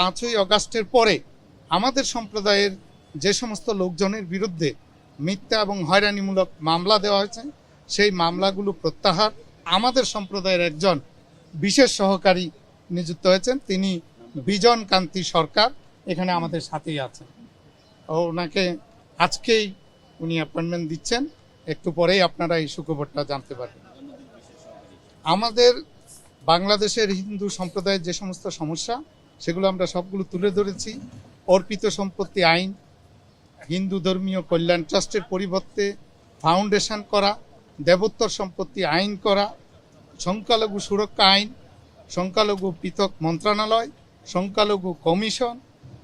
5ই আগস্টের পরে আমাদের সম্প্রদায়ের যে সমস্ত লোকজনের বিরুদ্ধে মিথ্যা এবং হয়রানিমূলক মামলা দেওয়া হয়েছে সেই মামলাগুলো প্রত্যাহার। আমাদের সম্প্রদায়ের একজন বিশেষ সহকারী নিযুক্ত হয়েছেন, তিনি বিজন কান্তি সরকার, এখানে আমাদের সাথেই আছেন। ওনাকে আজকেই উনি অ্যাপয়েন্টমেন্ট দিচ্ছেন, একটু পরেই আপনারা এই সুখবরটা জানতে পারবেন। আমাদের বাংলাদেশের হিন্দু সম্প্রদায়ের যে সমস্ত সমস্যা সেগুলো আমরা সবগুলো তুলে ধরেছি। অর্পিত সম্পত্তি আইন, হিন্দু ধর্মীয় কল্যাণ ট্রাস্টের পরিবর্তে ফাউন্ডেশন করা, দেবোত্তর সম্পত্তি আইন করা, সংখ্যালঘু সুরক্ষা আইন, সংখ্যালঘু পৃথক মন্ত্রণালয়, সংখ্যালঘু কমিশন,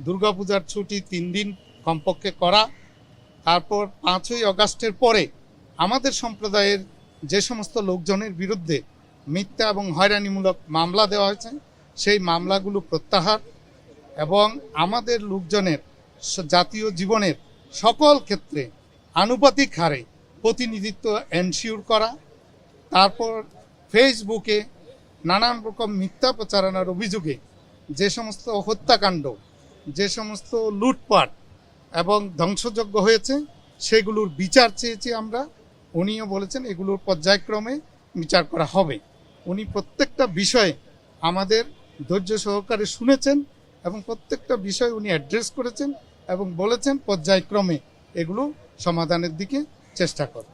দুর্গাপূজার ছুটি 3 দিন কমপক্ষে করা। তারপর 5ই আগস্টের পরে আমাদের সম্প্রদায়ের যে সমস্ত লোকজনের বিরুদ্ধে মিথ্যা এবং হয়রানিমূলক মামলা দেওয়া হয়েছে সেই মামলাগুলো প্রত্যাহার এবং আমাদের লোকজনের জাতীয় জীবনের সকল ক্ষেত্রে আনুপাতিক হারে প্রতিনিধিত্ব এনশিওর করা। তারপর ফেসবুকে নানান রকম মিথ্যা প্রচারণার অভিযোগে যে সমস্ত হত্যাকাণ্ড, যে সমস্ত লুটপাট এবং ধ্বংসযজ্ঞ হয়েছে সেগুলোর বিচার চেয়েছি আমরা। উনিও বলেছেন এগুলোর পর্যায়ক্রমে বিচার করা হবে। উনি প্রত্যেকটা বিষয়ে আমাদের ধৈর্য সহকারে শুনেছেন এবং প্রত্যেকটা বিষয় উনি অ্যাড্রেস করেছেন এবং বলেছেন পর্যায়ক্রমে এগুলো সমাধানের দিকে চেষ্টা করেন।